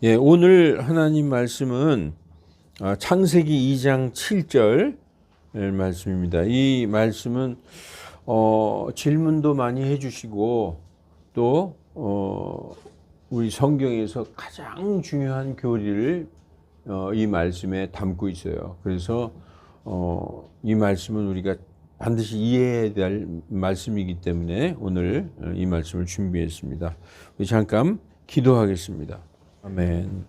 예, 오늘 하나님 말씀은 창세기 2장 7절 말씀입니다. 이 말씀은 질문도 많이 해주시고 또 우리 성경에서 가장 중요한 교리를 이 말씀에 담고 있어요. 그래서 이 말씀은 우리가 반드시 이해해야 될 말씀이기 때문에 오늘 이 말씀을 준비했습니다. 우리 잠깐 기도하겠습니다. 아멘.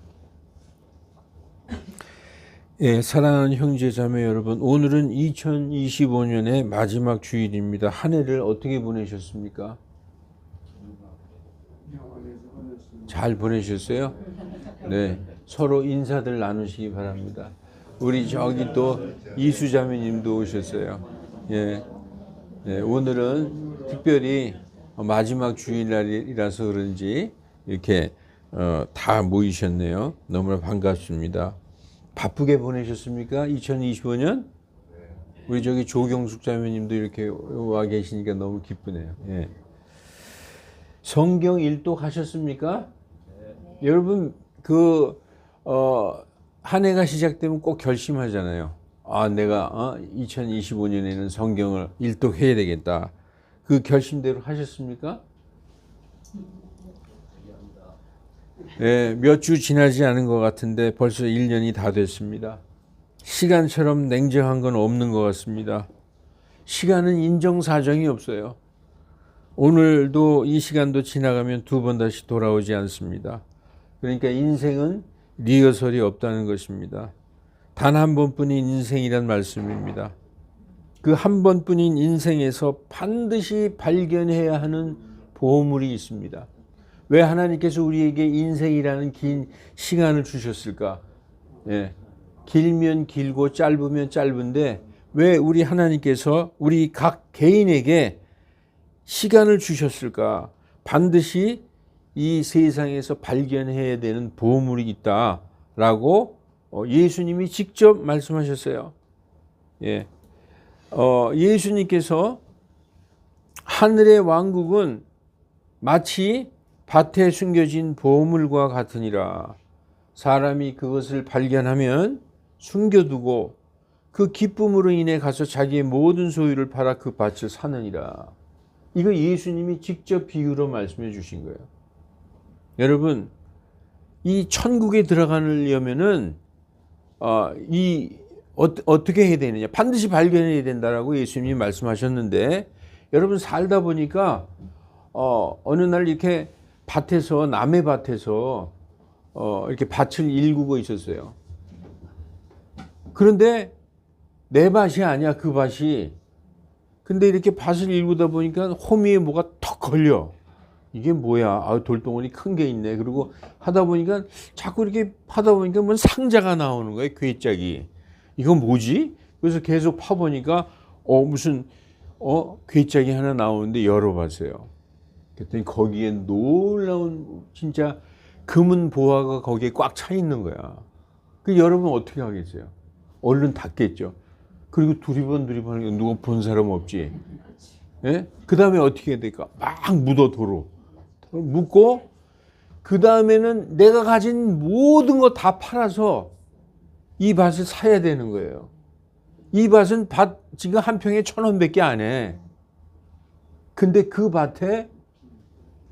예, 사랑하는 형제 자매 여러분, 오늘은 2025년의 마지막 주일입니다. 한 해를 어떻게 보내셨습니까? 잘 보내셨어요? 네, 서로 인사들 나누시기 바랍니다. 우리 저기 또 이수 자매님도 오셨어요. 예, 예, 오늘은 특별히 마지막 주일날이라서 그런지 이렇게 다 모이셨네요. 너무나 반갑습니다. 바쁘게 보내셨습니까? 2025년? 우리 저기 조경숙 자매님도 이렇게 와 계시니까 너무 기쁘네요. 예. 성경 일독 하셨습니까? 여러분 한 해가 시작되면 꼭 결심하잖아요. 내가 2025년에는 성경을 일독해야 되겠다. 그 결심대로 하셨습니까? 네, 몇 주 지나지 않은 것 같은데 벌써 1년이 다 됐습니다. 시간처럼 냉정한 건 없는 것 같습니다. 시간은 인정사정이 없어요. 오늘도 이 시간도 지나가면 두 번 다시 돌아오지 않습니다. 그러니까 인생은 리허설이 없다는 것입니다. 단 한 번뿐인 인생이란 말씀입니다. 그 한 번뿐인 인생에서 반드시 발견해야 하는 보물이 있습니다. 왜 하나님께서 우리에게 인생이라는 긴 시간을 주셨을까? 예. 길면 길고 짧으면 짧은데 왜 우리 하나님께서 우리 각 개인에게 시간을 주셨을까? 반드시 이 세상에서 발견해야 되는 보물이 있다라고 예수님이 직접 말씀하셨어요. 예. 예수님께서 하늘의 왕국은 마치 밭에 숨겨진 보물과 같으니라. 사람이 그것을 발견하면 숨겨두고 그 기쁨으로 인해 가서 자기의 모든 소유를 팔아 그 밭을 사느니라. 이거 예수님이 직접 비유로 말씀해 주신 거예요. 여러분, 이 천국에 들어가려면은 어떻게 해야 되느냐? 반드시 발견해야 된다라고 예수님이 말씀하셨는데, 여러분 살다 보니까 어느 날 이렇게 밭에서, 남의 밭에서 이렇게 밭을 일구고 있었어요. 그런데 내 밭이 아니야, 그 밭이. 근데 이렇게 밭을 일구다 보니까 호미에 뭐가 턱 걸려. 이게 뭐야? 돌덩어리 큰 게 있네. 그리고 하다 보니까 자꾸 이렇게 파다 보니까 뭔 상자가 나오는 거예요, 괴짝이. 이건 뭐지? 그래서 계속 파보니까 무슨 괴짝이 하나 나오는데 열어봤어요. 그랬더니 거기에 놀라운 진짜 금은 보화가 거기에 꽉 차 있는 거야. 그 여러분 어떻게 하겠어요? 얼른 닫겠죠. 그리고 두리번 누가 본 사람 없지. 예? 그 다음에 어떻게 해야 될까? 막 묻어 도로 묻고 그 다음에는 내가 가진 모든 거 다 팔아서 이 밭을 사야 되는 거예요. 이 밭은 밭 지금 한 평에 1,000원밖에 안 해. 근데 그 밭에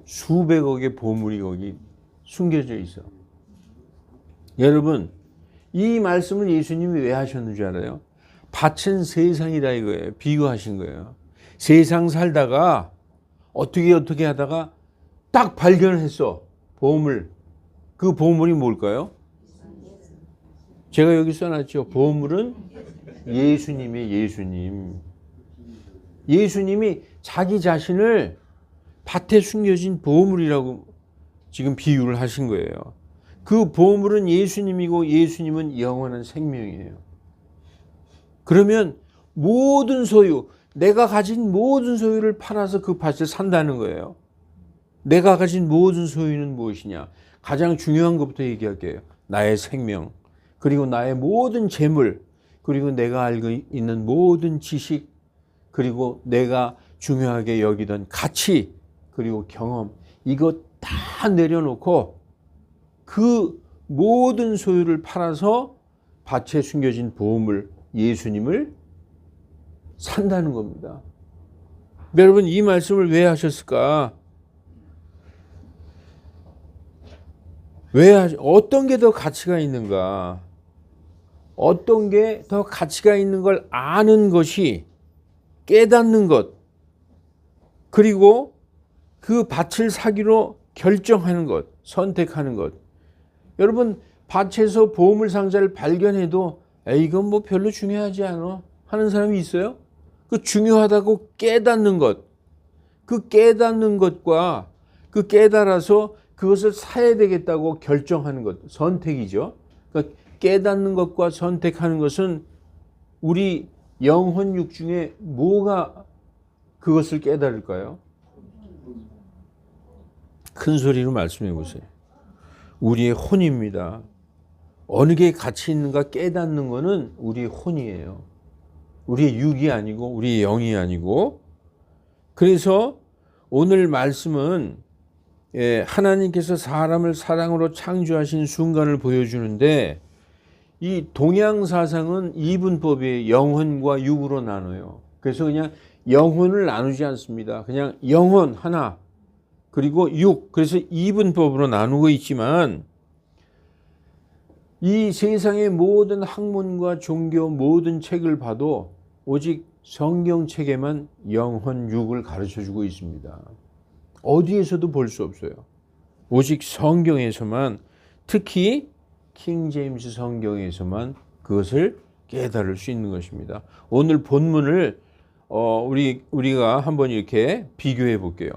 수백억의 보물이 거기 숨겨져 있어. 여러분, 이 말씀을 예수님이 왜 하셨는 줄 알아요? 밭은 세상이다 이거예요. 비유하신 거예요. 세상 살다가 어떻게 하다가 딱 발견했어. 보물. 그 보물이 뭘까요? 제가 여기 써놨죠. 보물은 예수님이에요. 예수님. 예수님이 자기 자신을 밭에 숨겨진 보물이라고 지금 비유를 하신 거예요. 그 보물은 예수님이고 예수님은 영원한 생명이에요. 그러면 모든 소유, 내가 가진 모든 소유를 팔아서 그 밭을 산다는 거예요. 내가 가진 모든 소유는 무엇이냐? 가장 중요한 것부터 얘기할게요. 나의 생명, 그리고 나의 모든 재물, 그리고 내가 알고 있는 모든 지식, 그리고 내가 중요하게 여기던 가치, 그리고 경험, 이거 다 내려놓고 그 모든 소유를 팔아서 밭에 숨겨진 보물 예수님을 산다는 겁니다. 여러분 이 말씀을 왜 하셨을까? 어떤 게 더 가치가 있는가? 어떤 게 더 가치가 있는 걸 아는 것이 깨닫는 것, 그리고 그 밭을 사기로 결정하는 것, 선택하는 것. 여러분 밭에서 보물 상자를 발견해도 이건 뭐 별로 중요하지 않아 하는 사람이 있어요? 그 중요하다고 깨닫는 것, 그 깨닫는 것과 그 깨달아서 그것을 사야 되겠다고 결정하는 것, 선택이죠. 그러니까 깨닫는 것과 선택하는 것은 우리 영혼육 중에 뭐가 그것을 깨달을까요? 큰 소리로 말씀해 보세요. 우리의 혼입니다. 어느 게 가치 있는가 깨닫는 것은 우리의 혼이에요. 우리의 육이 아니고 우리의 영이 아니고. 그래서 오늘 말씀은 하나님께서 사람을 사랑으로 창조하신 순간을 보여주는데, 이 동양사상은 이분법이 영혼과 육으로 나눠요. 그래서 그냥 영혼을 나누지 않습니다. 그냥 영혼 하나, 그리고 육, 그래서 이분법으로 나누고 있지만, 이 세상의 모든 학문과 종교 모든 책을 봐도 오직 성경책에만 영혼, 육을 가르쳐주고 있습니다. 어디에서도 볼 수 없어요. 오직 성경에서만, 특히 킹 제임스 성경에서만 그것을 깨달을 수 있는 것입니다. 오늘 본문을 우리가 한번 이렇게 비교해 볼게요.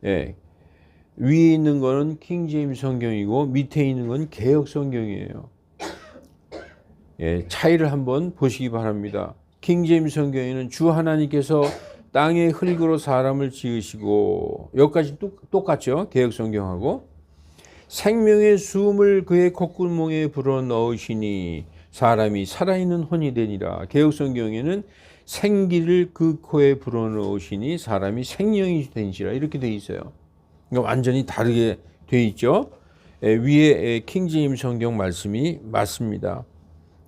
예, 위에 있는 거는 킹 제임스 성경이고 밑에 있는 건 개역 성경이에요. 예, 차이를 한번 보시기 바랍니다. 킹 제임스 성경에는 주 하나님께서 땅의 흙으로 사람을 지으시고, 여기까지 똑같죠? 개역 성경하고. 생명의 숨을 그의 콧구멍에 불어넣으시니 사람이 살아있는 혼이 되니라. 개역 성경에는 생기를 그 코에 불어넣으시니 사람이 생명이 되니라. 이렇게 돼 있어요. 그러니까 완전히 다르게 돼 있죠. 위에 킹 제임스 성경 말씀이 맞습니다.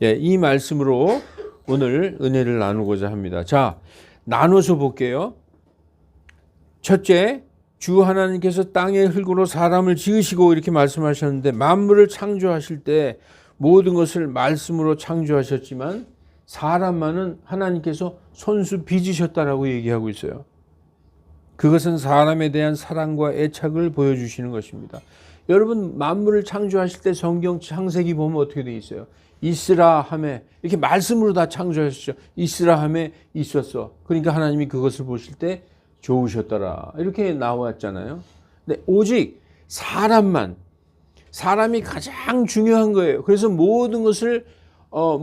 이 말씀으로 오늘 은혜를 나누고자 합니다. 자, 나눠서 볼게요. 첫째, 주 하나님께서 땅의 흙으로 사람을 지으시고 이렇게 말씀하셨는데, 만물을 창조하실 때 모든 것을 말씀으로 창조하셨지만 사람만은 하나님께서 손수 빚으셨다라고 얘기하고 있어요. 그것은 사람에 대한 사랑과 애착을 보여주시는 것입니다. 여러분 만물을 창조하실 때 성경 창세기 보면 어떻게 되어 있어요? 있으라 하매, 이렇게 말씀으로 다 창조하셨죠. 있으라 하매 있었어. 그러니까 하나님이 그것을 보실 때 좋으셨더라 이렇게 나왔잖아요. 근데 오직 사람이 가장 중요한 거예요. 그래서 모든 것을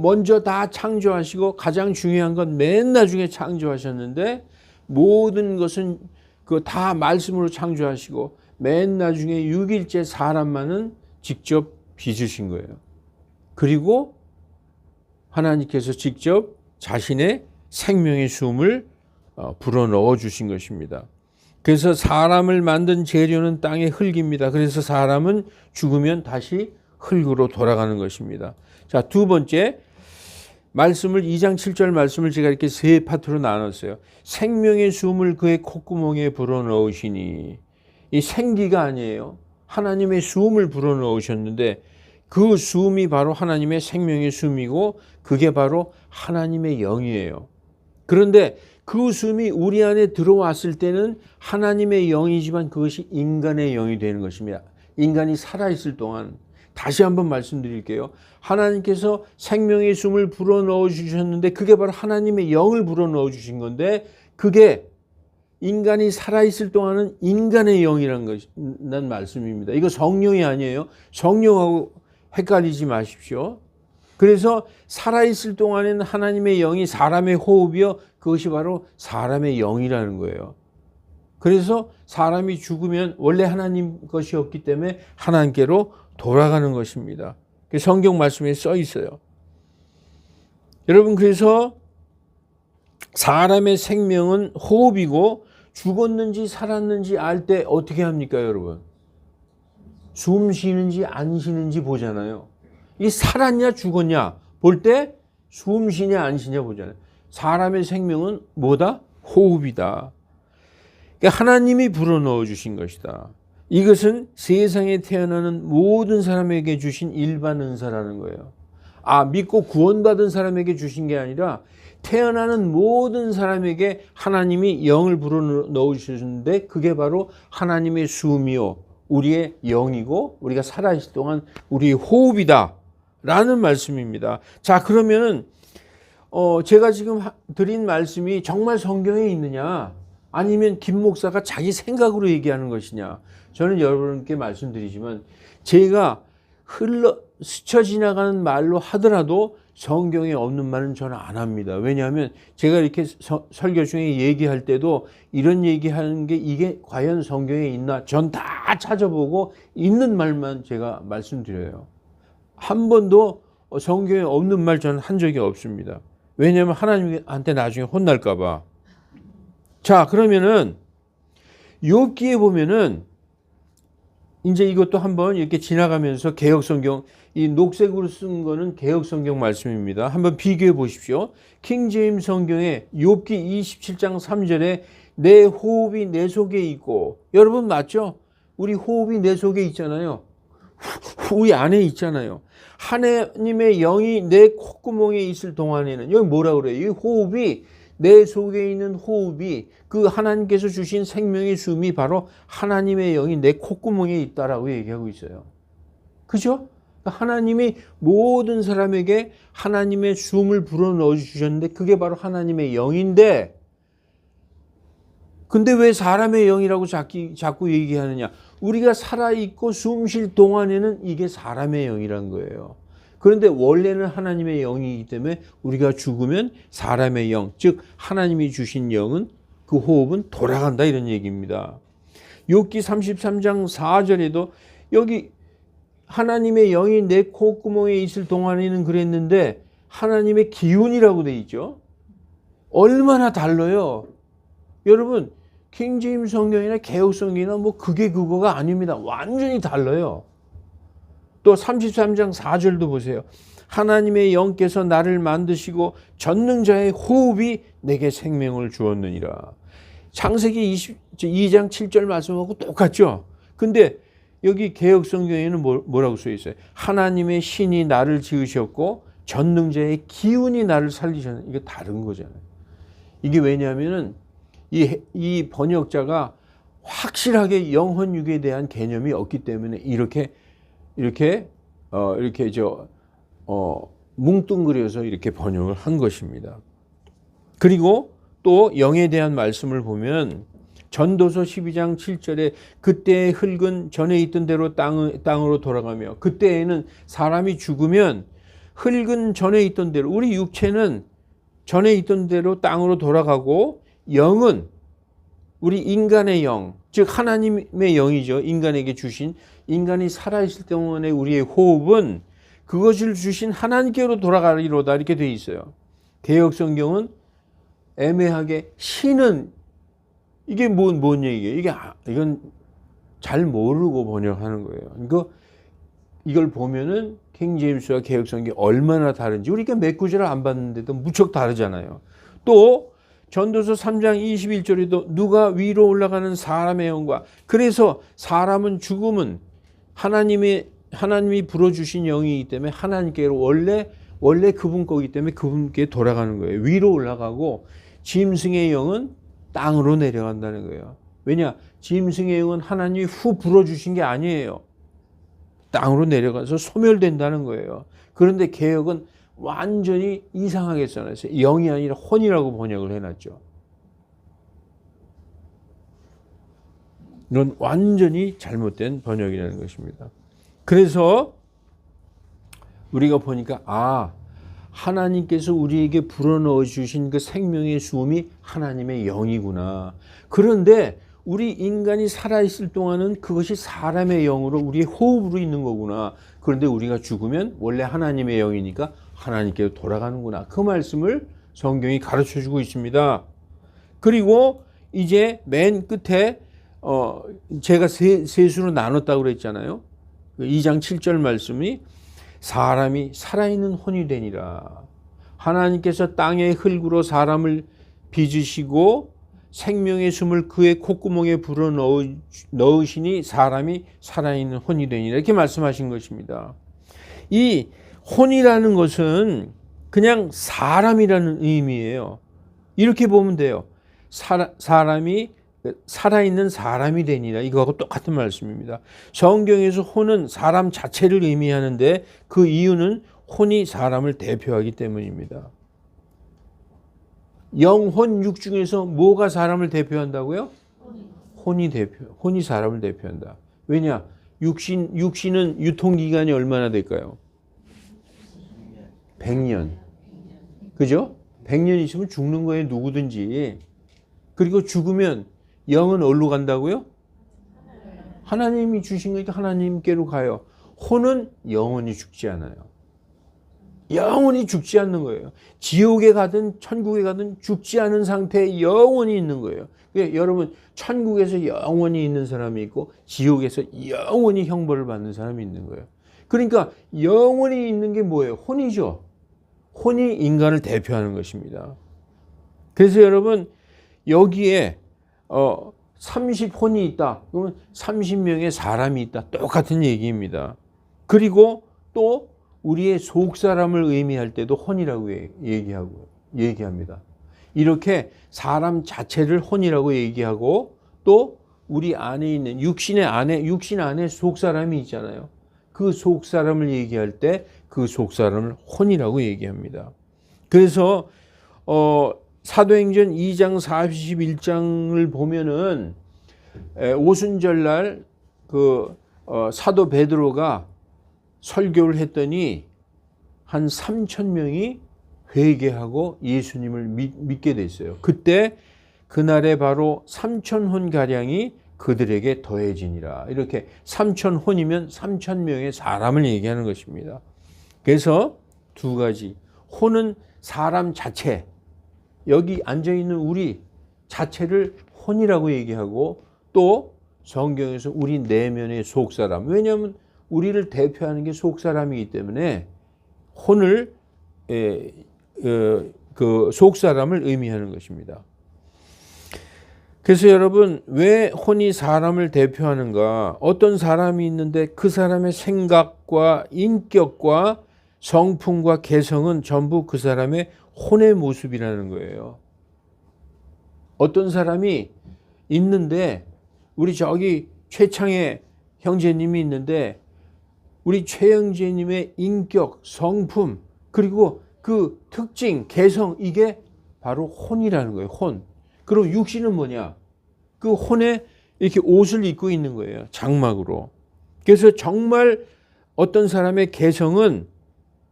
먼저 다 창조하시고 가장 중요한 건 맨 나중에 창조하셨는데, 모든 것은 그 다 말씀으로 창조하시고 맨 나중에 6일째 사람만은 직접 빚으신 거예요. 그리고 하나님께서 직접 자신의 생명의 숨을 불어넣어 주신 것입니다. 그래서 사람을 만든 재료는 땅의 흙입니다. 그래서 사람은 죽으면 다시 흙으로 돌아가는 것입니다. 자, 두 번째 말씀을 2장 7절 말씀을 제가 이렇게 세 파트로 나눴어요. 생명의 숨을 그의 콧구멍에 불어넣으시니, 이 생기가 아니에요. 하나님의 숨을 불어넣으셨는데 그 숨이 바로 하나님의 생명의 숨이고 그게 바로 하나님의 영이에요. 그런데 그 숨이 우리 안에 들어왔을 때는 하나님의 영이지만 그것이 인간의 영이 되는 것입니다. 인간이 살아있을 동안. 다시 한번 말씀드릴게요. 하나님께서 생명의 숨을 불어넣어 주셨는데 그게 바로 하나님의 영을 불어넣어 주신 건데, 그게 인간이 살아있을 동안은 인간의 영이라는 말씀입니다. 이거 성령이 아니에요. 성령하고 헷갈리지 마십시오. 그래서 살아있을 동안에는 하나님의 영이 사람의 호흡이요, 그것이 바로 사람의 영이라는 거예요. 그래서 사람이 죽으면 원래 하나님 것이었기 때문에 하나님께로 돌아가는 것입니다. 성경 말씀에 써 있어요. 여러분, 그래서 사람의 생명은 호흡이고 죽었는지 살았는지 알 때 어떻게 합니까, 여러분? 숨 쉬는지 안 쉬는지 보잖아요. 이 살았냐 죽었냐 볼 때 숨 쉬냐 안 쉬냐 보잖아요. 사람의 생명은 뭐다? 호흡이다. 그러니까 하나님이 불어넣어 주신 것이다. 이것은 세상에 태어나는 모든 사람에게 주신 일반 은사라는 거예요. 믿고 구원받은 사람에게 주신 게 아니라 태어나는 모든 사람에게 하나님이 영을 불어넣어 주셨는데 그게 바로 하나님의 숨이요 우리의 영이고 우리가 살아있을 동안 우리의 호흡이다 라는 말씀입니다. 자, 그러면은 제가 지금 드린 말씀이 정말 성경에 있느냐 아니면 김 목사가 자기 생각으로 얘기하는 것이냐, 저는 여러분께 말씀드리지만 제가 스쳐 지나가는 말로 하더라도 성경에 없는 말은 저는 안 합니다. 왜냐하면 제가 이렇게 설교 중에 얘기할 때도 이런 얘기하는 게 이게 과연 성경에 있나 전 다 찾아보고 있는 말만 제가 말씀드려요. 한 번도 성경에 없는 말 저는 한 적이 없습니다. 왜냐하면 하나님한테 나중에 혼날까 봐. 자, 그러면은 욥기에 보면은 이제 이것도 한번 이렇게 지나가면서 개역성경, 이 녹색으로 쓴 거는 개역성경 말씀입니다. 한번 비교해 보십시오. 킹제임스 성경에 욥기 27장 3절에 내 호흡이 내 속에 있고, 여러분 맞죠? 우리 호흡이 내 속에 있잖아요. 우리 안에 있잖아요. 하나님의 영이 내 콧구멍에 있을 동안에는, 여기 뭐라 그래요? 이 호흡이, 내 속에 있는 호흡이, 그 하나님께서 주신 생명의 숨이 바로 하나님의 영이 내 콧구멍에 있다라고 얘기하고 있어요. 그죠? 하나님이 모든 사람에게 하나님의 숨을 불어넣어 주셨는데 그게 바로 하나님의 영인데, 근데 왜 사람의 영이라고 자꾸 얘기하느냐? 우리가 살아있고 숨 쉴 동안에는 이게 사람의 영이란 거예요. 그런데 원래는 하나님의 영이기 때문에 우리가 죽으면 사람의 영, 즉 하나님이 주신 영은, 그 호흡은 돌아간다 이런 얘기입니다. 욥기 33장 4절에도 여기 하나님의 영이 내 콧구멍에 있을 동안에는 그랬는데 하나님의 기운이라고 돼 있죠. 얼마나 달라요. 여러분 킹제임스 성경이나 개역 성경이나 뭐 그게 그거가 아닙니다. 완전히 달라요. 또 33장 4절도 보세요. 하나님의 영께서 나를 만드시고 전능자의 호흡이 내게 생명을 주었느니라. 창세기 22장 7절 말씀하고 똑같죠. 근데 여기 개역 성경에는 뭐라고 써 있어요? 하나님의 신이 나를 지으셨고 전능자의 기운이 나를 살리셨는, 이게 다른 거잖아요. 이게 왜냐하면은 이 번역자가 확실하게 영혼육에 대한 개념이 없기 때문에 이렇게 뭉뚱그려서 이렇게 번역을 한 것입니다. 그리고 또 영에 대한 말씀을 보면 전도서 12장 7절에 그때의 흙은 전에 있던 대로 땅으로 돌아가며, 그때에는 사람이 죽으면 흙은 전에 있던 대로, 우리 육체는 전에 있던 대로 땅으로 돌아가고, 영은 우리 인간의 영, 즉 하나님의 영이죠. 인간에게 주신, 인간이 살아있을 동안에 우리의 호흡은 그것을 주신 하나님께로 돌아가리로다 이렇게 돼 있어요. 개역 성경은 애매하게 신은, 이게 뭔 얘기예요? 이건 잘 모르고 번역하는 거예요. 이걸 보면은 킹제임스와 개역 성경이 얼마나 다른지, 우리가 몇 구절을 안 봤는데도 무척 다르잖아요. 또 전도서 3장 21절에도 누가 위로 올라가는 사람의 영과, 그래서 사람은 죽음은 하나님이 불어주신 영이기 때문에 하나님께로 원래 그분 거기 때문에 그분께 돌아가는 거예요. 위로 올라가고, 짐승의 영은 땅으로 내려간다는 거예요. 왜냐? 짐승의 영은 하나님이 후 불어주신 게 아니에요. 땅으로 내려가서 소멸된다는 거예요. 그런데 개역은 완전히 이상하게 써놨어요. 영이 아니라 혼이라고 번역을 해놨죠. 이건 완전히 잘못된 번역이라는 것입니다. 그래서 우리가 보니까 하나님께서 우리에게 불어넣어 주신 그 생명의 숨이 하나님의 영이구나. 그런데 우리 인간이 살아있을 동안은 그것이 사람의 영으로, 우리의 호흡으로 있는 거구나. 그런데 우리가 죽으면 원래 하나님의 영이니까 하나님께로 돌아가는구나. 그 말씀을 성경이 가르쳐주고 있습니다. 그리고 이제 맨 끝에 제가 세 수로 나눴다고 그랬잖아요. 2장 7절 말씀이 사람이 살아있는 혼이 되니라. 하나님께서 땅의 흙으로 사람을 빚으시고 생명의 숨을 그의 콧구멍에 불어 넣으시니 사람이 살아있는 혼이 되니라. 이렇게 말씀하신 것입니다. 이 혼이라는 것은 그냥 사람이라는 의미예요. 이렇게 보면 돼요. 사람이 살아있는 사람이 되니라. 이거하고 똑같은 말씀입니다. 성경에서 혼은 사람 자체를 의미하는데 그 이유는 혼이 사람을 대표하기 때문입니다. 영혼 육 중에서 뭐가 사람을 대표한다고요? 혼이 사람을 대표한다. 왜냐? 육신은 유통기간이 얼마나 될까요? 100년. 그죠? 100년 있으면 죽는 거예요, 누구든지. 그리고 죽으면 영은 어디로 간다고요? 하나님이 주신 거니까 하나님께로 가요. 혼은 영원히 죽지 않아요. 영원히 죽지 않는 거예요. 지옥에 가든 천국에 가든 죽지 않은 상태에 영원히 있는 거예요. 그러니까 여러분, 천국에서 영원히 있는 사람이 있고 지옥에서 영원히 형벌을 받는 사람이 있는 거예요. 그러니까 영원히 있는 게 뭐예요? 혼이죠. 혼이 인간을 대표하는 것입니다. 그래서 여러분, 여기에 30혼이 있다. 그러면 30명의 사람이 있다. 똑같은 얘기입니다. 그리고 또 우리의 속사람을 의미할 때도 혼이라고 얘기합니다. 이렇게 사람 자체를 혼이라고 얘기하고 또 우리 안에 있는 육신 안에 속사람이 있잖아요. 그 속사람을 얘기할 때 그 속사람을 혼이라고 얘기합니다. 그래서 사도행전 2장 41장을 보면은 오순절날 사도 베드로가 설교를 했더니 한 3,000명이 회개하고 예수님을 믿게 됐어요. 그날에 바로 3,000혼가량이 그들에게 더해지니라. 이렇게 3,000혼이면 3,000명의 사람을 얘기하는 것입니다. 그래서 두 가지. 혼은 사람 자체, 여기 앉아있는 우리 자체를 혼이라고 얘기하고 또 성경에서 우리 내면의 속사람. 왜냐하면 우리를 대표하는 게 속사람이기 때문에 혼을 그 속사람을 의미하는 것입니다. 그래서 여러분, 왜 혼이 사람을 대표하는가? 어떤 사람이 있는데 그 사람의 생각과 인격과 성품과 개성은 전부 그 사람의 혼의 모습이라는 거예요. 어떤 사람이 있는데 우리 저기 최창의 형제님이 있는데 우리 최 형제님의 인격, 성품 그리고 그 특징, 개성 이게 바로 혼이라는 거예요. 혼. 그리고 육신은 뭐냐? 그 혼에 이렇게 옷을 입고 있는 거예요. 장막으로. 그래서 정말 어떤 사람의 개성은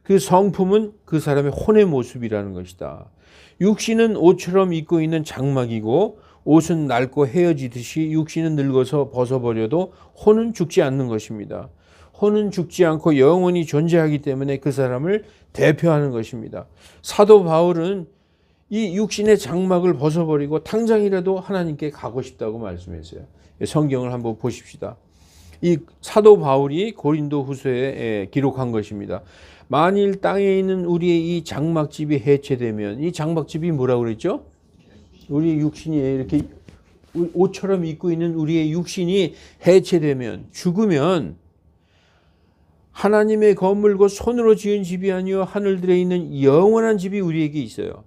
그 성품은 그 사람의 혼의 모습이라는 것이다. 육신은 옷처럼 입고 있는 장막이고 옷은 낡고 헤어지듯이 육신은 늙어서 벗어버려도 혼은 죽지 않는 것입니다. 혼은 죽지 않고 영원히 존재하기 때문에 그 사람을 대표하는 것입니다. 사도 바울은 이 육신의 장막을 벗어버리고 당장이라도 하나님께 가고 싶다고 말씀했어요. 성경을 한번 보십시다. 이 사도 바울이 고린도 후서에 기록한 것입니다. 만일 땅에 있는 우리의 이 장막집이 해체되면, 이 장막집이 뭐라고 그랬죠? 우리 육신이 이렇게 옷처럼 입고 있는 우리의 육신이 해체되면, 죽으면 하나님의 건물과 손으로 지은 집이 아니요 하늘들에 있는 영원한 집이 우리에게 있어요.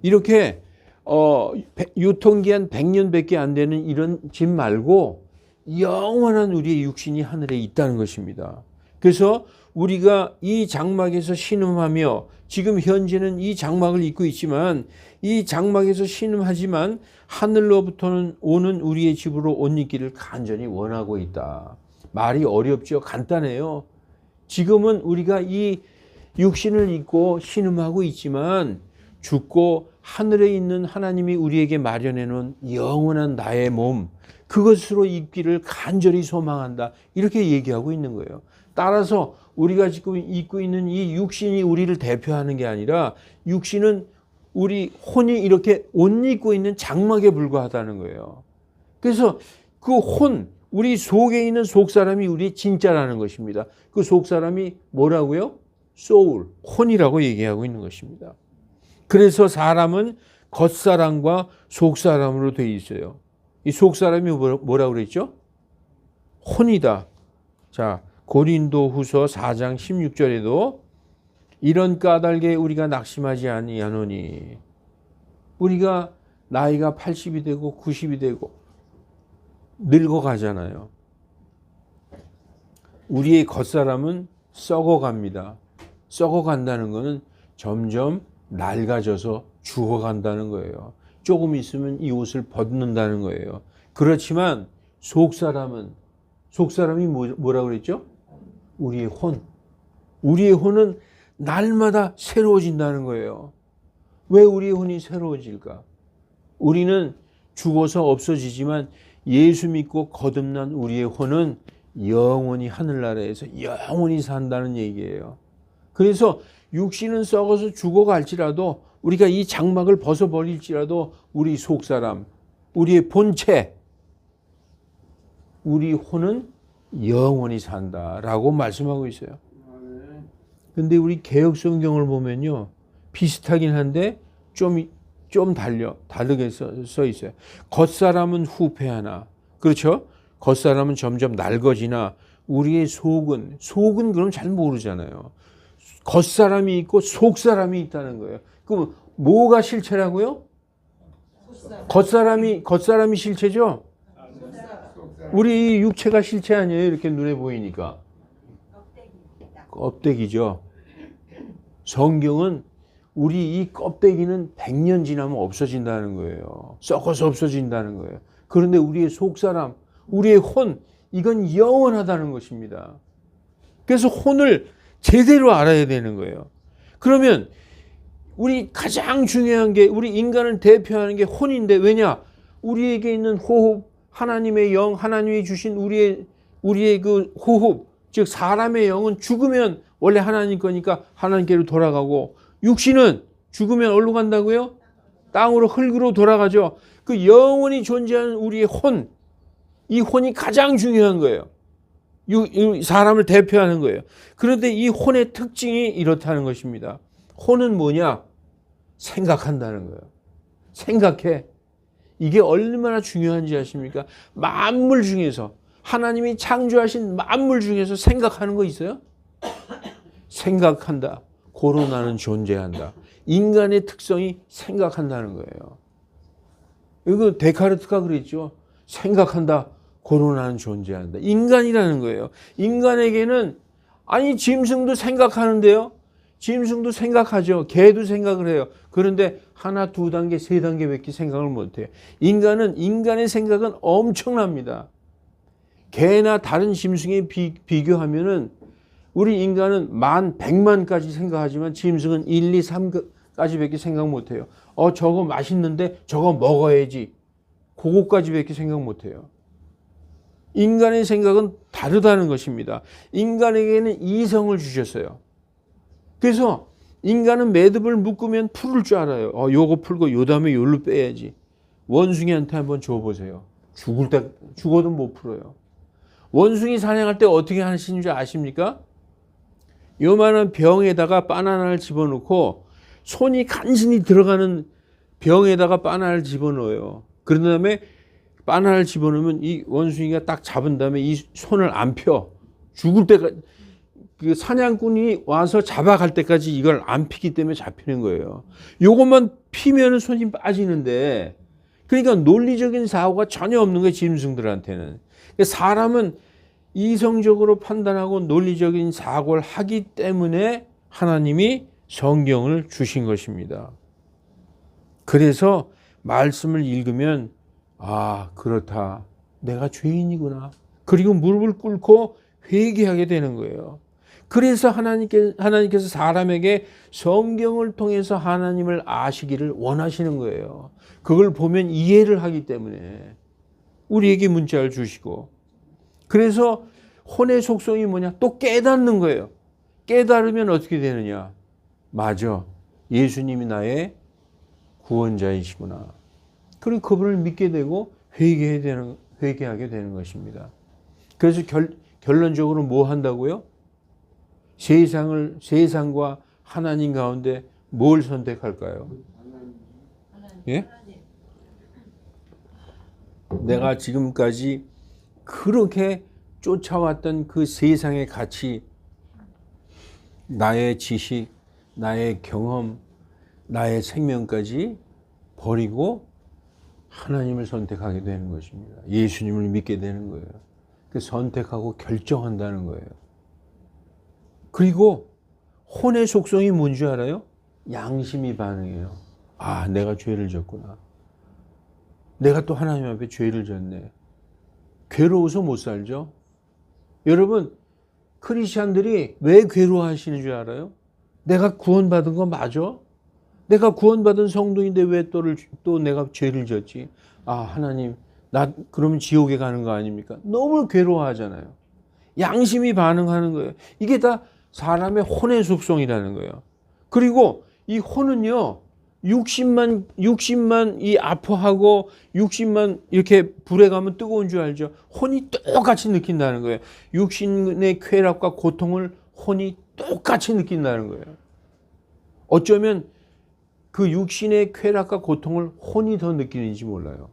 이렇게 유통기한 100년밖에 안 되는 이런 집 말고 영원한 우리의 육신이 하늘에 있다는 것입니다. 그래서 우리가 이 장막에서 신음하며 지금 현재는 이 장막을 입고 있지만 이 장막에서 신음하지만 하늘로부터는 오는 우리의 집으로 옷 입기를 간절히 원하고 있다. 말이 어렵죠? 간단해요. 지금은 우리가 이 육신을 입고 신음하고 있지만 죽고 하늘에 있는 하나님이 우리에게 마련해 놓은 영원한 나의 몸, 그것으로 입기를 간절히 소망한다. 이렇게 얘기하고 있는 거예요. 따라서 우리가 지금 입고 있는 이 육신이 우리를 대표하는 게 아니라 육신은 우리 혼이 이렇게 옷 입고 있는 장막에 불과하다는 거예요. 그래서 그 우리 속에 있는 속사람이 우리의 진짜라는 것입니다. 그 속사람이 뭐라고요? 소울, 혼이라고 얘기하고 있는 것입니다. 그래서 사람은 겉사람과 속사람으로 되어 있어요. 이 속사람이 뭐라고 그랬죠? 혼이다. 자, 고린도후서 4장 16절에도 이런 까닭에 우리가 낙심하지 아니하노니, 우리가 나이가 80이 되고 90이 되고 늙어가잖아요. 우리의 겉사람은 썩어갑니다. 썩어간다는 것은 점점 낡아져서 죽어간다는 거예요. 조금 있으면 이 옷을 벗는다는 거예요. 그렇지만 속사람이 뭐라고 그랬죠? 우리의 혼. 우리의 혼은 날마다 새로워진다는 거예요. 왜 우리의 혼이 새로워질까? 우리는 죽어서 없어지지만 예수 믿고 거듭난 우리의 혼은 영원히 하늘나라에서 영원히 산다는 얘기예요. 그래서 육신은 썩어서 죽어갈지라도, 우리가 이 장막을 벗어버릴지라도 우리 속사람, 우리의 본체, 우리 혼은 영원히 산다라고 말씀하고 있어요. 근데 우리 개역성경을 보면요, 비슷하긴 한데 좀 다르게 써 있어요. 겉사람은 후패하나, 그렇죠? 겉사람은 점점 낡아지나 우리의 속은 그럼 잘 모르잖아요. 겉사람이 있고 속사람이 있다는 거예요. 그럼 뭐가 실체라고요? 겉사람이 실체죠? 우리 육체가 실체 아니에요? 이렇게 눈에 보이니까. 껍데기죠. 성경은 우리 이 껍데기는 100년 지나면 없어진다는 거예요. 썩어서 없어진다는 거예요. 그런데 우리의 속사람, 우리의 혼, 이건 영원하다는 것입니다. 그래서 혼을 제대로 알아야 되는 거예요. 그러면 우리 가장 중요한 게, 우리 인간을 대표하는 게 혼인데, 왜냐? 우리에게 있는 호흡, 하나님의 영, 하나님이 주신 우리의 그 호흡, 즉 사람의 영은 죽으면 원래 하나님 거니까 하나님께로 돌아가고, 육신은 죽으면 어디로 간다고요? 땅으로, 흙으로 돌아가죠. 그 영원히 존재하는 우리의 혼, 이 혼이 가장 중요한 거예요. 사람을 대표하는 거예요. 그런데 이 혼의 특징이 이렇다는 것입니다. 혼은 뭐냐? 생각한다는 거예요. 생각해. 이게 얼마나 중요한지 아십니까? 만물 중에서, 하나님이 창조하신 만물 중에서 생각하는 거 있어요? 생각한다. 고로 나는 존재한다. 인간의 특성이 생각한다는 거예요. 이거 데카르트가 그랬죠. 생각한다. 고로 나는 존재한다. 인간이라는 거예요. 인간에게는, 아니 짐승도 생각하는데요. 짐승도 생각하죠. 개도 생각을 해요. 그런데 하나, 두 단계, 세 단계밖에 생각을 못해요. 인간의 생각은 엄청납니다. 개나 다른 짐승에 비교하면은 우리 인간은 1,000,000까지 생각하지만 짐승은 1, 2, 3까지밖에 생각 못해요. 저거 맛있는데 저거 먹어야지. 그거까지밖에 생각 못해요. 인간의 생각은 다르다는 것입니다. 인간에게는 이성을 주셨어요. 그래서 인간은 매듭을 묶으면 풀을 줄 알아요. 요거 풀고 요 다음에 요로 빼야지. 원숭이한테 한번 줘보세요. 죽어도 못 풀어요. 원숭이 사냥할 때 어떻게 하시는 줄 아십니까? 요만한 병에다가 바나나를 집어넣고 손이 간신히 들어가는 병에다가 바나나를 집어넣어요. 그런 다음에 바나나를 집어넣으면 이 원숭이가 딱 잡은 다음에 이 손을 안 펴. 죽을 때까지, 그 사냥꾼이 와서 잡아갈 때까지 이걸 안 피기 때문에 잡히는 거예요. 요것만 피면 손이 빠지는데, 그러니까 논리적인 사고가 전혀 없는 거예요, 짐승들한테는. 사람은 이성적으로 판단하고 논리적인 사고를 하기 때문에 하나님이 성경을 주신 것입니다. 그래서 말씀을 읽으면, 그렇다. 내가 죄인이구나. 그리고 무릎을 꿇고 회개하게 되는 거예요. 그래서 하나님께서 사람에게 성경을 통해서 하나님을 아시기를 원하시는 거예요. 그걸 보면 이해를 하기 때문에 우리에게 문자를 주시고, 그래서 혼의 속성이 뭐냐? 또 깨닫는 거예요. 깨달으면 어떻게 되느냐? 맞아. 예수님이 나의 구원자이시구나. 그리고 그분을 믿게 되고 회개하게 되는 것입니다. 그래서 결론적으로 뭐 한다고요? 세상과 하나님 가운데 뭘 선택할까요? 예? 내가 지금까지 그렇게 쫓아왔던 그 세상의 가치, 나의 지식, 나의 경험, 나의 생명까지 버리고 하나님을 선택하게 되는 것입니다. 예수님을 믿게 되는 거예요. 그 선택하고 결정한다는 거예요. 그리고 혼의 속성이 뭔지 알아요? 양심이 반응해요. 아, 내가 죄를 졌구나. 내가 또 하나님 앞에 죄를 졌네. 괴로워서 못 살죠? 여러분, 크리스찬들이 왜 괴로워하시는 줄 알아요? 내가 구원받은 거 맞아? 내가 구원받은 성도인데 왜 또 내가 죄를 졌지? 아, 하나님, 나 그러면 지옥에 가는 거 아닙니까? 너무 괴로워하잖아요. 양심이 반응하는 거예요. 이게 다 사람의 혼의 속성이라는 거예요. 그리고 이 혼은요, 육신만 이 아파하고 육신만 이렇게 불에 가면 뜨거운 줄 알죠? 혼이 똑같이 느낀다는 거예요. 육신의 쾌락과 고통을 혼이 똑같이 느낀다는 거예요. 어쩌면 그 육신의 쾌락과 고통을 혼이 더 느끼는지 몰라요.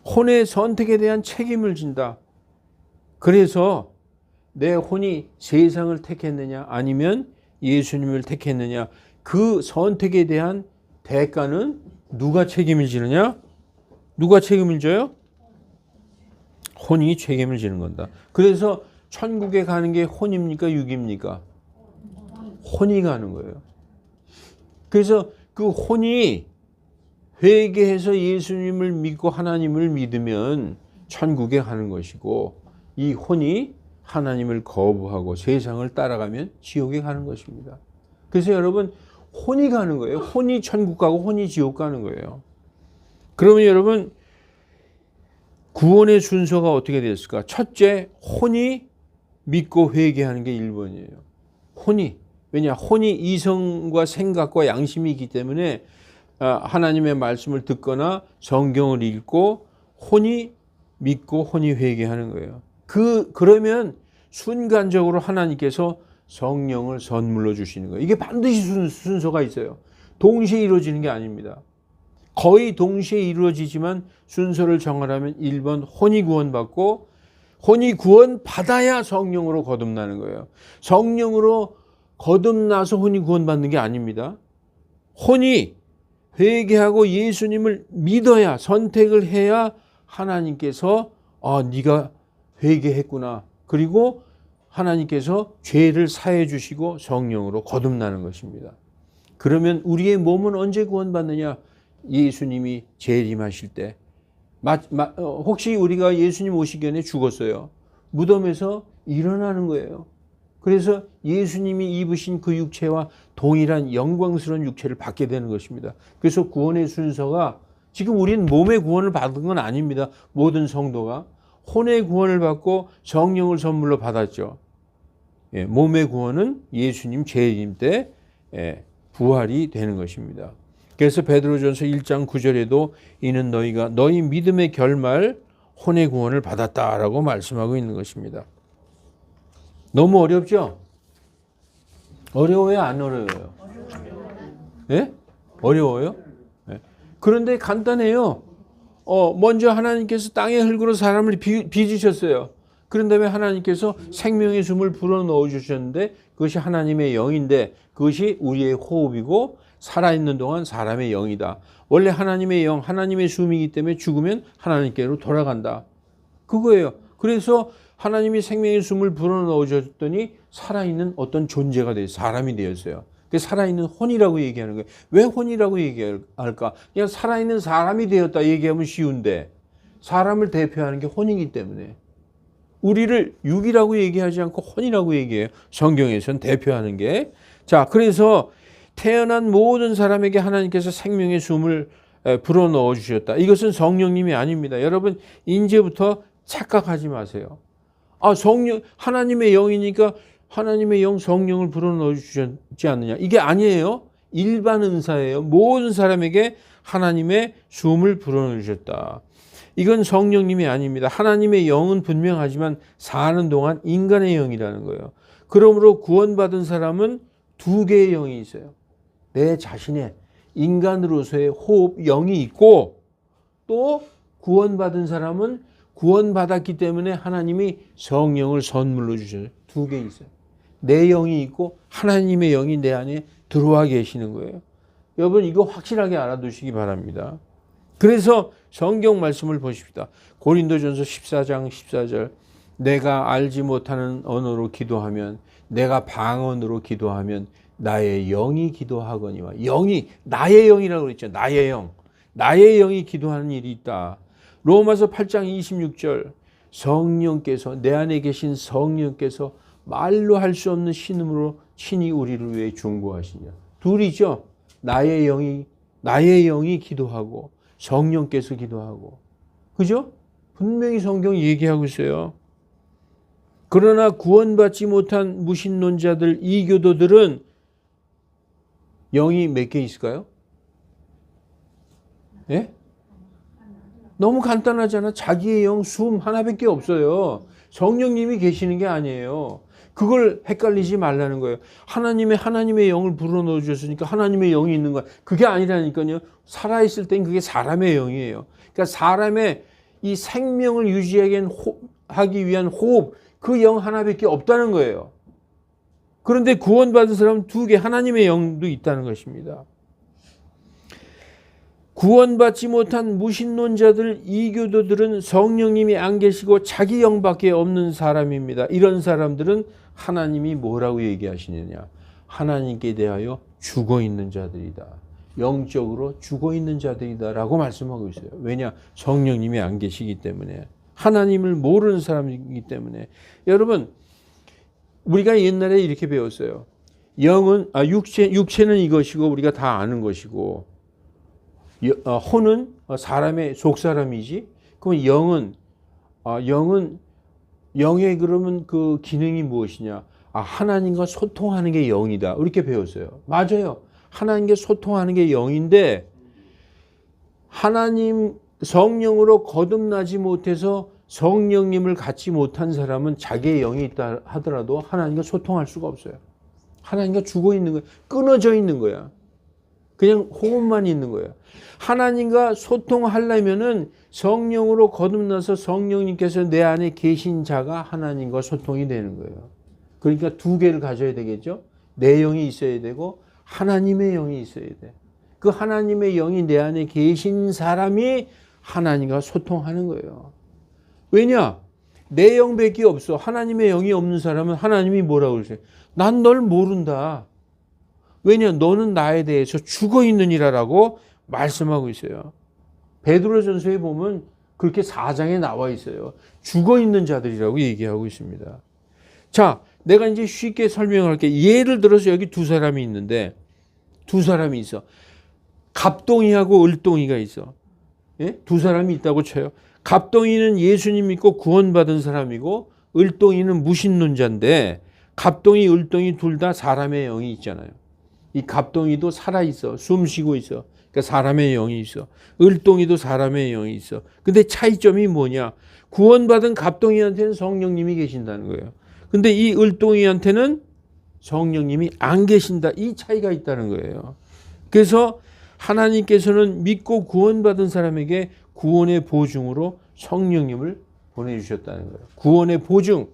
혼의 선택에 대한 책임을 진다. 그래서 내 혼이 세상을 택했느냐 아니면 예수님을 택했느냐, 그 선택에 대한 대가는 누가 책임을 지느냐? 누가 책임을 져요? 혼이 책임을 지는 건다. 그래서 천국에 가는 게 혼입니까? 육입니까? 혼이 가는 거예요. 그래서 그 혼이 회개해서 예수님을 믿고 하나님을 믿으면 천국에 가는 것이고, 이 혼이 하나님을 거부하고 세상을 따라가면 지옥에 가는 것입니다. 그래서 여러분, 혼이 가는 거예요. 혼이 천국 가고 혼이 지옥 가는 거예요. 그러면 여러분, 구원의 순서가 어떻게 됐을까? 첫째, 혼이 믿고 회개하는 게 1번이에요. 혼이. 왜냐? 혼이 이성과 생각과 양심이 있기 때문에 하나님의 말씀을 듣거나 성경을 읽고 혼이 믿고 혼이 회개하는 거예요. 그러면 순간적으로 하나님께서 성령을 선물로 주시는 거예요. 이게 반드시 순서가 있어요. 동시에 이루어지는 게 아닙니다. 거의 동시에 이루어지지만 순서를 정하라면 1번 혼이 구원받고, 혼이 구원받아야 성령으로 거듭나는 거예요. 성령으로 거듭나서 혼이 구원받는 게 아닙니다. 혼이 회개하고 예수님을 믿어야, 선택을 해야 하나님께서 네가 회개했구나. 그리고 하나님께서 죄를 사해 주시고 성령으로 거듭나는 것입니다. 그러면 우리의 몸은 언제 구원받느냐? 예수님이 재림하실 때. 혹시 우리가 예수님 오시기 전에 죽었어요. 무덤에서 일어나는 거예요. 그래서 예수님이 입으신 그 육체와 동일한 영광스러운 육체를 받게 되는 것입니다. 그래서 구원의 순서가, 지금 우리는 몸의 구원을 받은 건 아닙니다. 모든 성도가 혼의 구원을 받고 성령을 선물로 받았죠. 몸의 구원은 예수님 재림 때 부활이 되는 것입니다. 그래서 베드로전서 1장 9절에도 이는 너희가 너희 믿음의 결말 혼의 구원을 받았다라고 말씀하고 있는 것입니다. 너무 어렵죠? 어려워요? 안 어려워요? 예? 어려워요? 네. 그런데 간단해요. 먼저 하나님께서 땅의 흙으로 사람을 빚으셨어요. 그런 다음에 하나님께서 생명의 숨을 불어넣어 주셨는데, 그것이 하나님의 영인데 그것이 우리의 호흡이고 살아있는 동안 사람의 영이다. 원래 하나님의 영, 하나님의 숨이기 때문에 죽으면 하나님께로 돌아간다. 그거예요. 그래서 하나님이 생명의 숨을 불어넣어 줬더니 살아있는 어떤 존재가 돼요. 사람이 되었어요. 살아있는 혼이라고 얘기하는 거예요. 왜 혼이라고 얘기할까? 그냥 살아있는 사람이 되었다 얘기하면 쉬운데, 사람을 대표하는 게 혼이기 때문에 우리를 육이라고 얘기하지 않고 혼이라고 얘기해요. 성경에서는 대표하는 게. 자, 그래서 태어난 모든 사람에게 하나님께서 생명의 숨을 불어넣어 주셨다. 이것은 성령님이 아닙니다. 여러분, 이제부터 착각하지 마세요. 하나님의 영이니까 하나님의 영 성령을 불어넣어 주셨지 않느냐. 이게 아니에요. 일반 은사예요. 모든 사람에게 하나님의 숨을 불어넣어 주셨다. 이건 성령님이 아닙니다. 하나님의 영은 분명하지만 사는 동안 인간의 영이라는 거예요. 그러므로 구원받은 사람은 두 개의 영이 있어요. 내 자신의 인간으로서의 호흡, 영이 있고, 또 구원받은 사람은 구원받았기 때문에 하나님이 성령을 선물로 주셔요. 두 개 있어요. 내 영이 있고 하나님의 영이 내 안에 들어와 계시는 거예요. 여러분 이거 확실하게 알아두시기 바랍니다. 그래서 성경 말씀을 보십시다. 고린도전서 14장 14절, 내가 알지 못하는 언어로 기도하면, 내가 방언으로 기도하면 나의 영이 기도하거니와. 영이, 나의 영이라고 그랬죠. 나의 영. 나의 영이 기도하는 일이 있다. 로마서 8장 26절, 성령께서, 내 안에 계신 성령께서 말로 할 수 없는 신음으로 친히 우리를 위해 중보하시냐. 둘이죠. 나의 영이 기도하고 성령께서 기도하고. 그죠? 분명히 성경이 얘기하고 있어요. 그러나 구원받지 못한 무신론자들, 이교도들은 영이 몇 개 있을까요? 예? 너무 간단하잖아. 자기의 영 숨 하나밖에 없어요. 성령님이 계시는 게 아니에요. 그걸 헷갈리지 말라는 거예요. 하나님의 영을 불어넣어 주셨으니까 하나님의 영이 있는 거야. 그게 아니라니까요. 살아있을 땐 그게 사람의 영이에요. 그러니까 사람의 이 생명을 유지하기 위한 호흡, 그 영 하나밖에 없다는 거예요. 그런데 구원받은 사람은 두 개, 하나님의 영도 있다는 것입니다. 구원받지 못한 무신론자들, 이교도들은 성령님이 안 계시고 자기 영밖에 없는 사람입니다. 이런 사람들은 하나님이 뭐라고 얘기하시느냐. 하나님께 대하여 죽어있는 자들이다. 영적으로 죽어있는 자들이다 라고 말씀하고 있어요. 왜냐? 성령님이 안 계시기 때문에. 하나님을 모르는 사람이기 때문에. 여러분, 우리가 옛날에 이렇게 배웠어요. 육체는 이것이고 우리가 다 아는 것이고, 혼은 사람의 속사람이지. 그럼 영의 그러면 그 기능이 무엇이냐? 하나님과 소통하는 게 영이다. 이렇게 배웠어요. 맞아요. 하나님과 소통하는 게 영인데, 하나님 성령으로 거듭나지 못해서 성령님을 갖지 못한 사람은 자기의 영이 있다 하더라도 하나님과 소통할 수가 없어요. 하나님과 죽어 있는 거야. 끊어져 있는 거야. 그냥 호흡만 있는 거예요. 하나님과 소통하려면은 성령으로 거듭나서 성령님께서 내 안에 계신 자가 하나님과 소통이 되는 거예요. 그러니까 두 개를 가져야 되겠죠. 내 영이 있어야 되고 하나님의 영이 있어야 돼. 그 하나님의 영이 내 안에 계신 사람이 하나님과 소통하는 거예요. 왜냐? 내 영밖에 없어. 하나님의 영이 없는 사람은 하나님이 뭐라고 그러세요? 난 널 모른다. 왜냐? 너는 나에 대해서 죽어있느니라라고 말씀하고 있어요. 베드로전서에 보면 그렇게 4장에 나와 있어요. 죽어있는 자들이라고 얘기하고 있습니다. 자, 내가 이제 쉽게 설명할게. 예를 들어서 여기 두 사람이 있는데, 두 사람이 있어. 갑동이하고 을동이가 있어. 예? 두 사람이 있다고 쳐요. 갑동이는 예수님 믿고 구원받은 사람이고, 을동이는 무신론자인데, 갑동이, 을동이 둘 다 사람의 영이 있잖아요. 이 갑동이도 살아있어. 숨 쉬고 있어. 그러니까 사람의 영이 있어. 을동이도 사람의 영이 있어. 근데 차이점이 뭐냐? 구원받은 갑동이한테는 성령님이 계신다는 거예요. 근데 이 을동이한테는 성령님이 안 계신다. 이 차이가 있다는 거예요. 그래서 하나님께서는 믿고 구원받은 사람에게 구원의 보증으로 성령님을 보내주셨다는 거예요. 구원의 보증.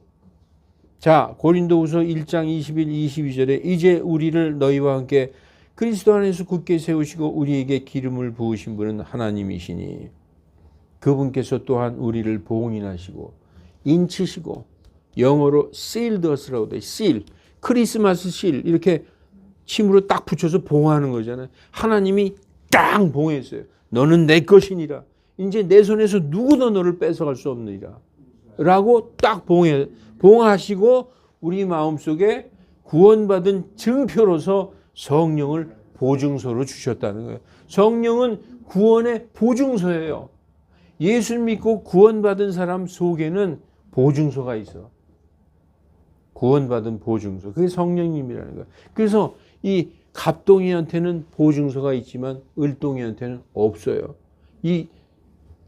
자, 고린도후서 1장 21, 22절에 이제 우리를 너희와 함께 그리스도 안에서 굳게 세우시고 우리에게 기름을 부으신 분은 하나님이시니 그분께서 또한 우리를 봉인하시고 인치시고, 영어로 sealed us라고 돼. seal. 크리스마스 실. 이렇게 침으로 딱 붙여서 봉하는 거잖아요. 하나님이 딱 봉했어요. 너는 내 것이니라. 이제 내 손에서 누구도 너를 뺏어갈 수 없느니라. 라고 딱 봉하시고 우리 마음속에 구원받은 증표로서 성령을 보증서로 주셨다는 거예요. 성령은 구원의 보증서예요. 예수 믿고 구원받은 사람 속에는 보증서가 있어. 구원받은 보증서. 그게 성령님이라는 거예요. 그래서 이 갑동이한테는 보증서가 있지만 을동이한테는 없어요. 이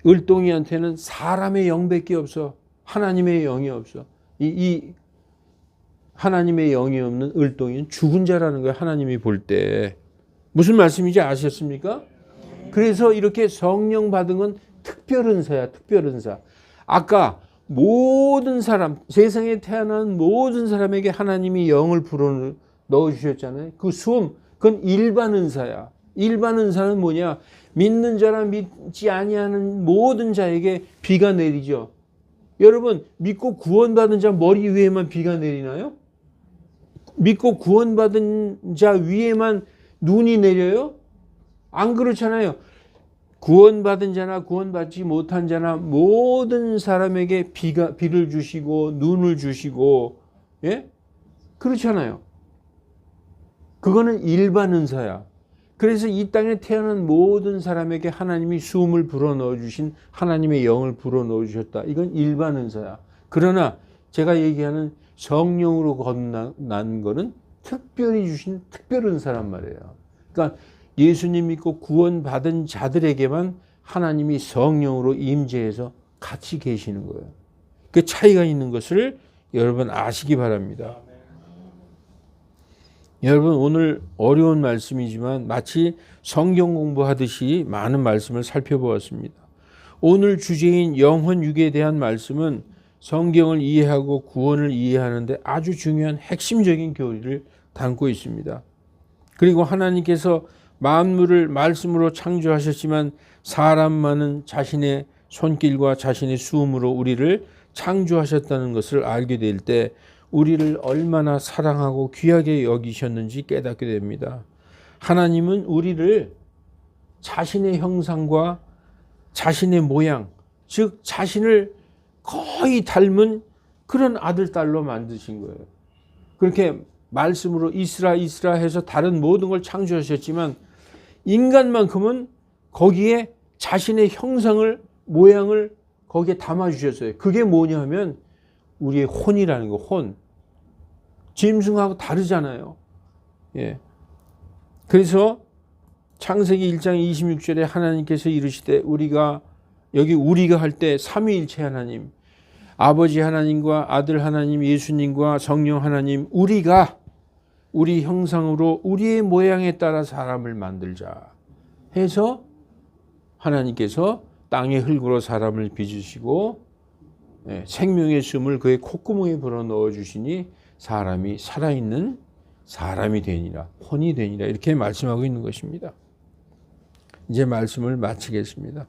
을동이한테는 사람의 영밖에 없어. 하나님의 영이 없어. 이 하나님의 영이 없는 을동이는 죽은 자라는 거예요. 하나님이 볼 때. 무슨 말씀인지 아셨습니까? 그래서 이렇게 성령 받은 건 특별은사야. 특별은사. 아까 모든 사람, 세상에 태어난 모든 사람에게 하나님이 영을 불어 넣어주셨잖아요. 그 수험, 그건 일반 은사야. 일반 은사는 뭐냐? 믿는 자라 믿지 아니하는 모든 자에게 비가 내리죠. 여러분, 믿고 구원받은 자 머리 위에만 비가 내리나요? 믿고 구원받은 자 위에만 눈이 내려요? 안 그렇잖아요. 구원받은 자나 구원받지 못한 자나 모든 사람에게 비를 주시고 눈을 주시고, 예? 그렇잖아요. 그거는 일반 은사야. 그래서 이 땅에 태어난 모든 사람에게 하나님이 수음을 불어넣어 주신 하나님의 영을 불어넣어 주셨다. 이건 일반 은사야. 그러나 제가 얘기하는 성령으로 거듭난 거는 특별히 주신 특별 은사란 말이에요. 그러니까 예수님 믿고 구원받은 자들에게만 하나님이 성령으로 임재해서 같이 계시는 거예요. 그 차이가 있는 것을 여러분 아시기 바랍니다. 여러분, 오늘 어려운 말씀이지만 마치 성경 공부하듯이 많은 말씀을 살펴보았습니다. 오늘 주제인 영혼 육에 대한 말씀은 성경을 이해하고 구원을 이해하는데 아주 중요한 핵심적인 교리를 담고 있습니다. 그리고 하나님께서 만물을 말씀으로 창조하셨지만 사람만은 자신의 손길과 자신의 수음으로 우리를 창조하셨다는 것을 알게 될 때 우리를 얼마나 사랑하고 귀하게 여기셨는지 깨닫게 됩니다. 하나님은 우리를 자신의 형상과 자신의 모양, 즉 자신을 거의 닮은 그런 아들, 딸로 만드신 거예요. 그렇게 말씀으로 이스라 해서 다른 모든 걸 창조하셨지만 인간만큼은 거기에 자신의 형상을, 모양을 거기에 담아주셨어요. 그게 뭐냐 하면 우리의 혼이라는 거, 혼. 짐승하고 다르잖아요. 예. 그래서 창세기 1장 26절에 하나님께서 이르시되 우리가 할 때 삼위일체 하나님, 아버지 하나님과 아들 하나님, 예수님과 성령 하나님, 우리가 우리 형상으로 우리의 모양에 따라 사람을 만들자 해서 하나님께서 땅의 흙으로 사람을 빚으시고 생명의 숨을 그의 콧구멍에 불어 넣어 주시니 사람이 살아있는 사람이 되니라, 혼이 되니라, 이렇게 말씀하고 있는 것입니다. 이제 말씀을 마치겠습니다.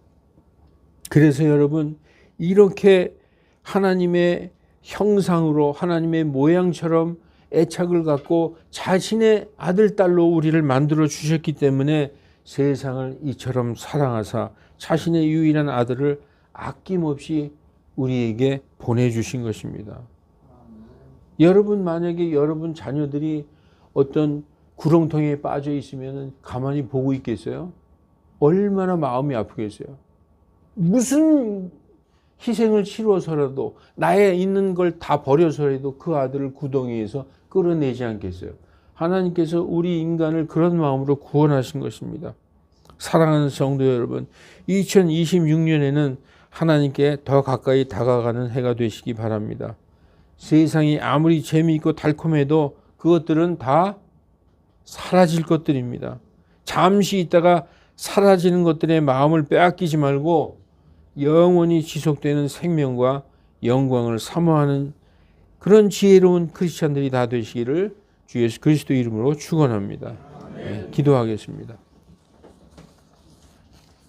그래서 여러분, 이렇게 하나님의 형상으로 하나님의 모양처럼 애착을 갖고 자신의 아들, 딸로 우리를 만들어 주셨기 때문에 세상을 이처럼 사랑하사 자신의 유일한 아들을 아낌없이 우리에게 보내주신 것입니다. 여러분, 만약에 여러분 자녀들이 어떤 구렁텅이에 빠져 있으면 가만히 보고 있겠어요? 얼마나 마음이 아프겠어요? 무슨 희생을 치러서라도 나에 있는 걸 다 버려서라도 그 아들을 구덩이에서 끌어내지 않겠어요? 하나님께서 우리 인간을 그런 마음으로 구원하신 것입니다. 사랑하는 성도 여러분, 2026년에는 하나님께 더 가까이 다가가는 해가 되시기 바랍니다. 세상이 아무리 재미있고 달콤해도 그것들은 다 사라질 것들입니다. 잠시 있다가 사라지는 것들의 마음을 빼앗기지 말고 영원히 지속되는 생명과 영광을 사모하는 그런 지혜로운 크리스찬들이 다 되시기를 주 예수 그리스도 이름으로 축원합니다. 네, 기도하겠습니다.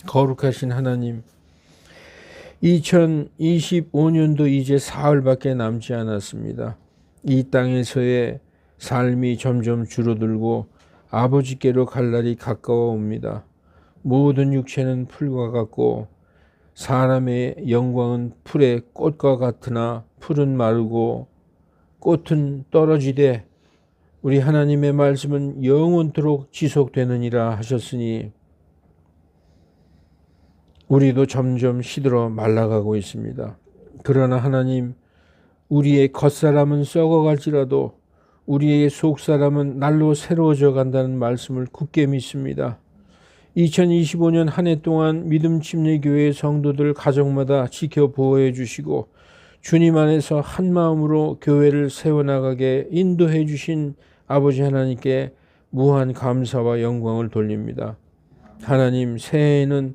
거룩하신 하나님, 2025년도 이제 사흘밖에 남지 않았습니다. 이 땅에서의 삶이 점점 줄어들고 아버지께로 갈 날이 가까워 옵니다. 모든 육체는 풀과 같고 사람의 영광은 풀의 꽃과 같으나 풀은 마르고 꽃은 떨어지되 우리 하나님의 말씀은 영원토록 지속되느니라 하셨으니 우리도 점점 시들어 말라가고 있습니다. 그러나 하나님, 우리의 겉사람은 썩어갈지라도 우리의 속사람은 날로 새로워져 간다는 말씀을 굳게 믿습니다. 2025년 한 해 동안 믿음 침례교회 성도들 가정마다 지켜보호해 주시고 주님 안에서 한 마음으로 교회를 세워나가게 인도해 주신 아버지 하나님께 무한 감사와 영광을 돌립니다. 하나님, 새해에는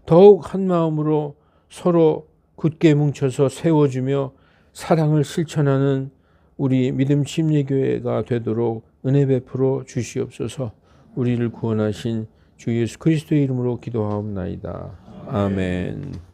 더욱 한 마음으로 서로 굳게 뭉쳐서 세워주며 사랑을 실천하는 우리 믿음 침례교회가 되도록 은혜 베풀어 주시옵소서. 우리를 구원하신 주 예수 그리스도의 이름으로 기도하옵나이다. 아멘.